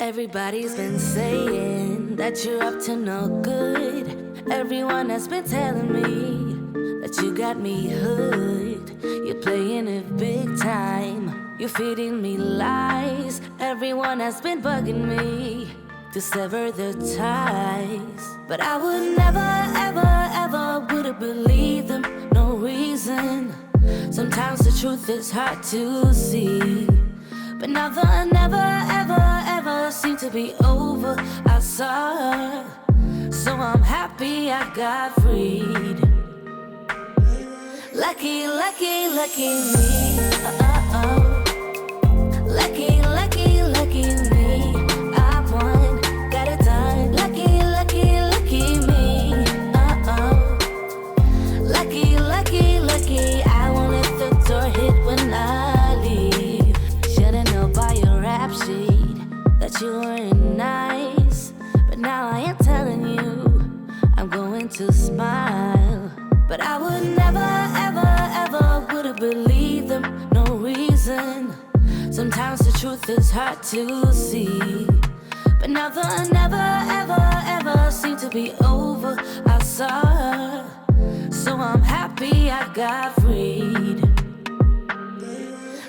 Everybody's been saying that you're up to no good. Everyone has been telling me that you got me hooked. You're playing it big time. You're feeding me lies. Everyone has been bugging me to sever the ties. But I would never, ever, ever would have believed them. No reason. Sometimes the truth is hard to see. But now the never, ever, ever seemed to be over. I saw her, so I'm happy I got freed. Lucky, lucky, lucky me. Lucky, lucky, lucky me. I won, got it done. Lucky, lucky, lucky me. Lucky, lucky, lucky. I won't let the door hit when I leave. Should've known by your rap sheet that you weren't nice. But now I am telling you, I'm going to smile. But I would never, ever, ever would have believed them. No reason. Sometimes the truth is hard to see. But now the never, ever, ever seemed to be over. I saw her, so I'm happy I got freed.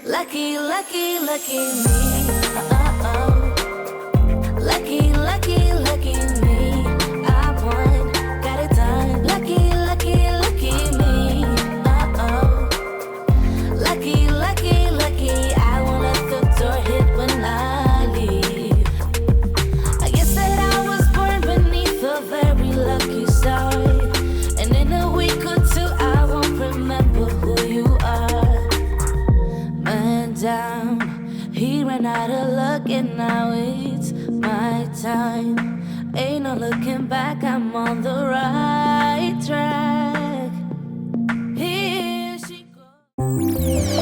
Lucky, lucky, lucky me. Lucky, lucky, lucky me. I won, got it done. Lucky, lucky, lucky me. Lucky, lucky, lucky. I won't let the door hit when I leave. I guess that I was born beneath a very lucky star. And in a week or two I won't remember who you are. Man down, he ran out of luck and now it's my time. Ain't no looking back, I'm on the right track. Here she goes.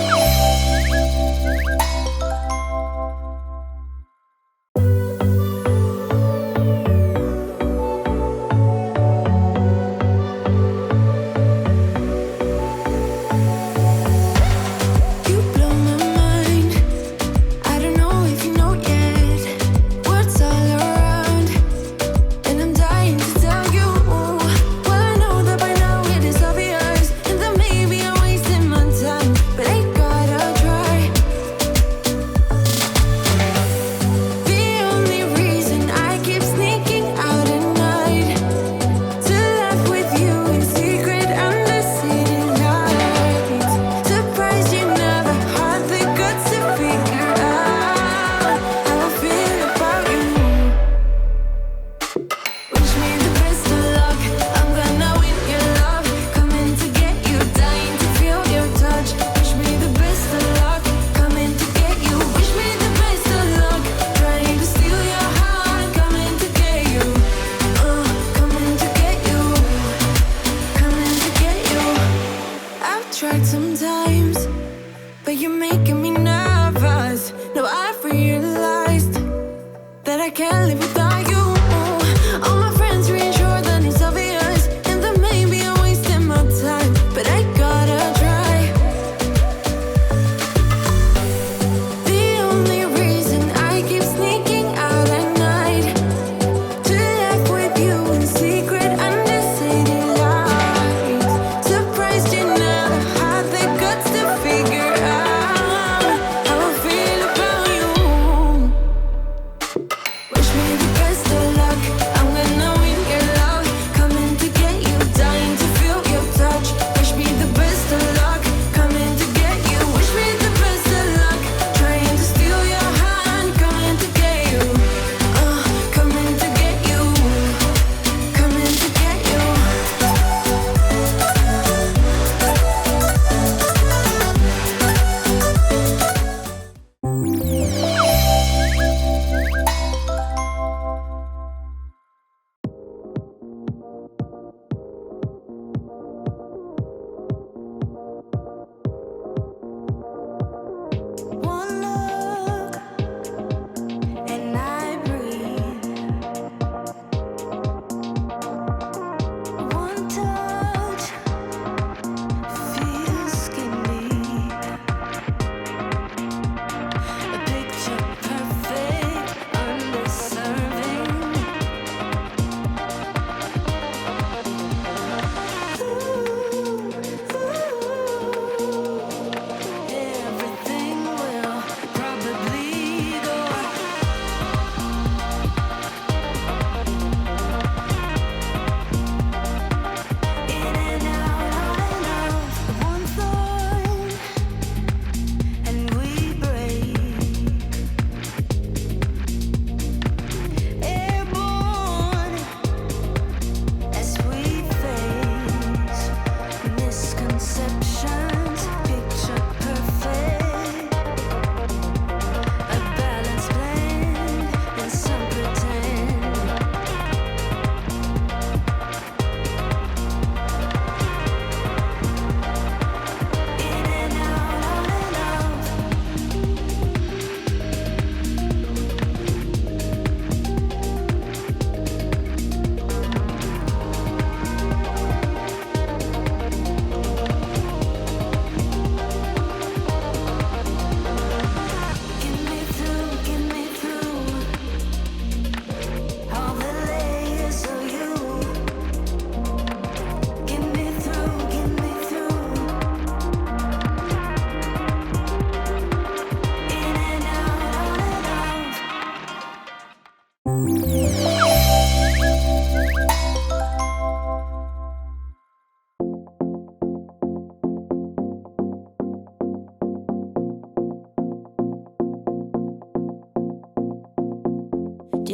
Wish me the best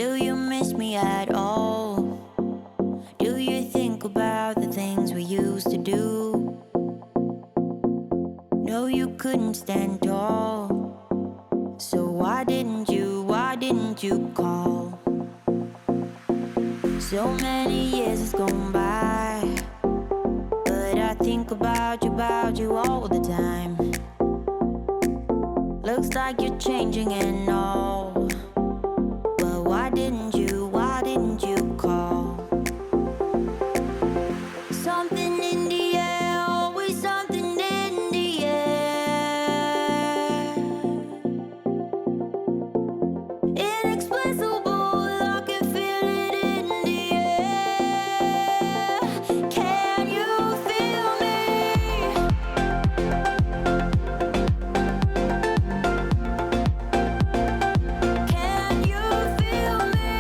Do you miss me at all? Do you think about the things we used to do? No, you couldn't stand tall. So why didn't you call? So many years has gone by, but I think about you all the time. Looks like you're changing and all, but why didn't you call? Something in the air, always something in the air. Inexplicable, I can feel it in the air. Can you feel me? Can you feel me?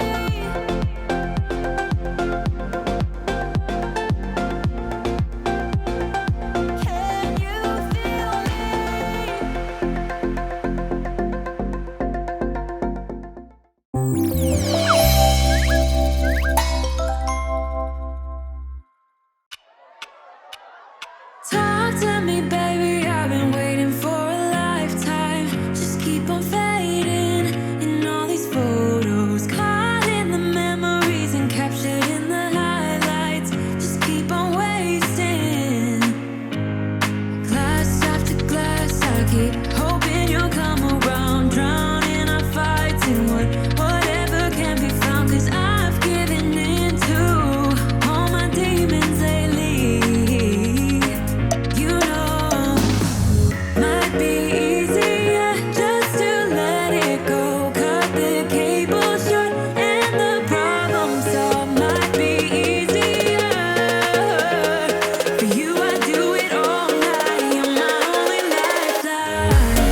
Can you feel Talk to me, baby, I've been waiting for a lifetime. Just keep on fading in all these photos, caught in the memories and captured in the highlights. Just keep on wasting. Glass after glass, I keep hoping you'll come around, drowning our fights in whatever can be found. 'Cause I've given in to all my demons lately. You know, might be easier just to let it go. Cut the cable short and the problem solved. Might be easier for you. I do it all night. You're my only lifeline.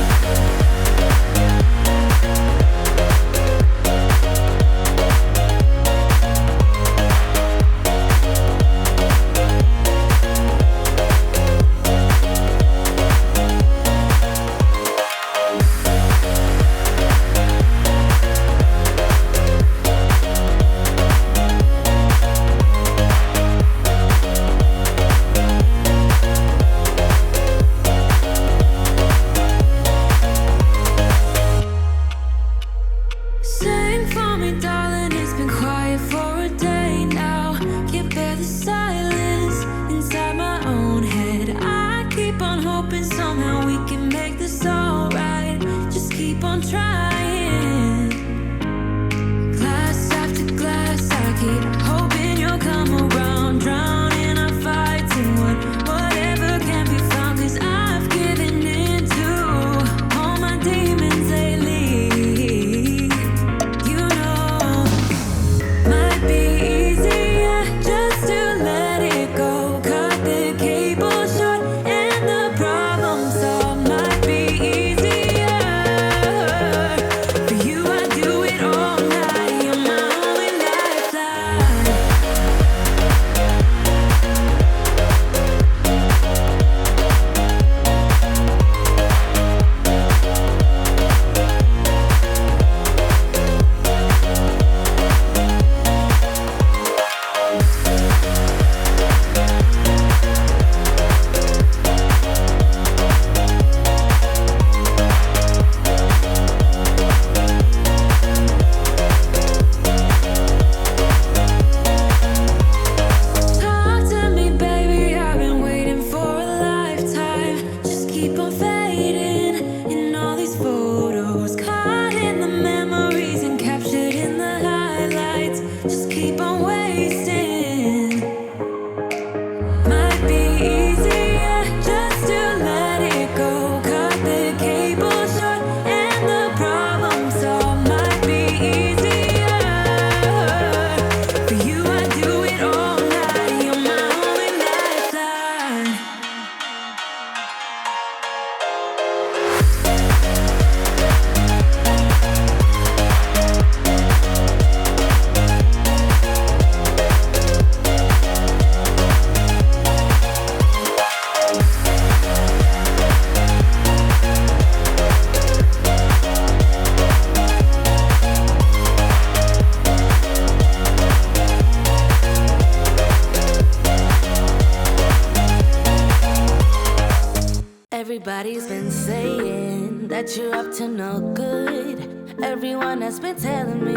Sing for me, darling, it's been quiet for a day now. Can't bear the silence inside my own head. I keep on hoping somehow we can make this alright. Just keep on trying. Glass after glass, I keep hoping you'll come around, drowning our fights in whatever can be found. 'Cause I've given in to all my demons lately. You know, might be easier just to let it go. Cut the cable short and the problem solved. Might be easier for you. I do it all night. You're my only lifeline. saying that you're up to no good. Everyone has been telling me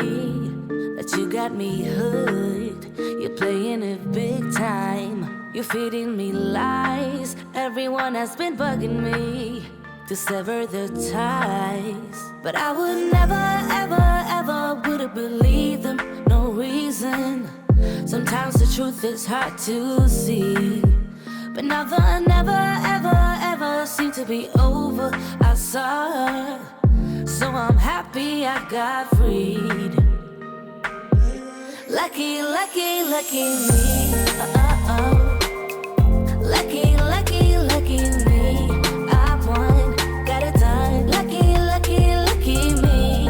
that you got me hooked. You're playing it big time. You're feeding me lies. Everyone has been bugging me to sever the ties. But I would never, ever, ever would have believed them. No reason. Sometimes the truth is hard to see. But now the never, ever, ever seemed to be over. I saw her, so I'm happy I got freed. Lucky, lucky, lucky me. Lucky, lucky, lucky me. I won, got it done. Lucky, lucky, lucky me.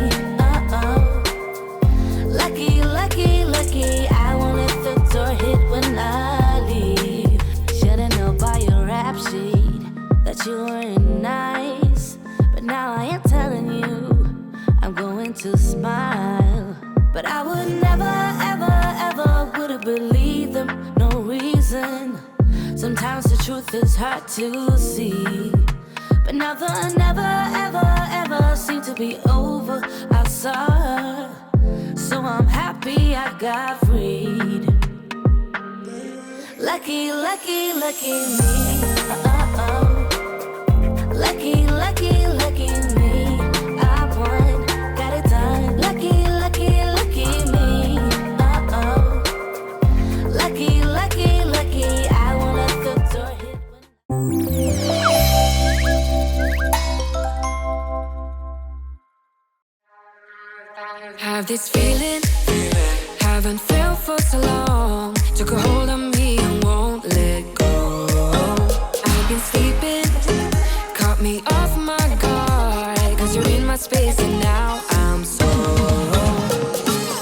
Lucky, lucky, lucky. I won't let the door hit when I leave. Should've known by your rap sheet that you weren't nice. But now I am telling you, I'm going to smile. But I would never, ever, ever would have believed them. No reason. Sometimes the truth is hard to see. But now the never, ever, ever seemed to be over. I saw her, so I'm happy I got freed. Lucky, lucky, lucky me. Lucky, lucky, lucky me. I won, got it done. Lucky, lucky, lucky me. Lucky, lucky, lucky. I won't let the door hit. Have this feeling, haven't felt for so long. Took a hold of me and won't let go. I've been sleeping, caught me off my guard. Cause you're in my space and now I'm so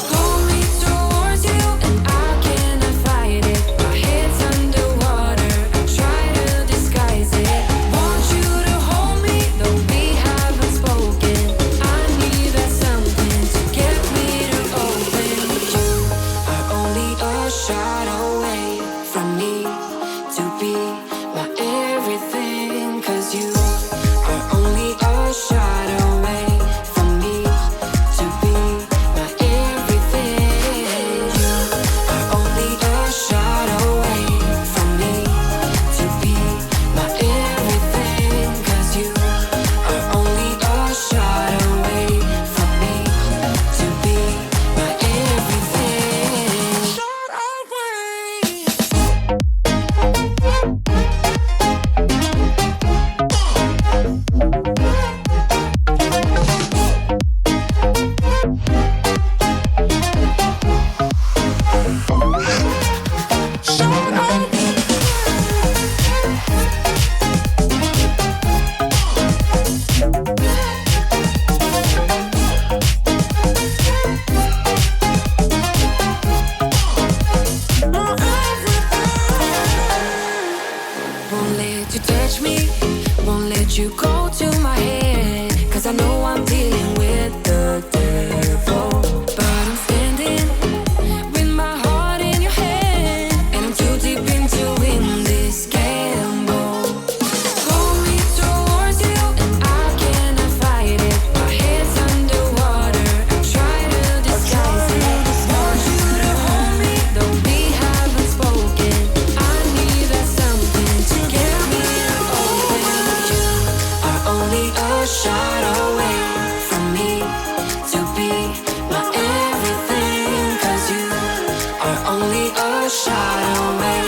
pull me towards you and I cannot fight it. My head's underwater, I try to disguise it. Want you to hold me, though we haven't spoken. I need that something to get me to open. You are only a shot away from me to be my everything. Cause you are only a shot away from me to be my everything. You are only a shot away from me to be my everything. Cause you are only a shot away from me to be my everything. Shot away. Won't let you touch me, won't let you go to my head. Cause I know I'm dealing with the devil. But I'm standing with my heart in your hand, and I'm too deep into in this gamble. Pull me towards you and I cannot fight it. My head's underwater, I try to disguise it. Want you to hold me, though we haven't spoken. I need that something to get me to open. You are only a shot away from me to be my everything. Cause you are only a shot away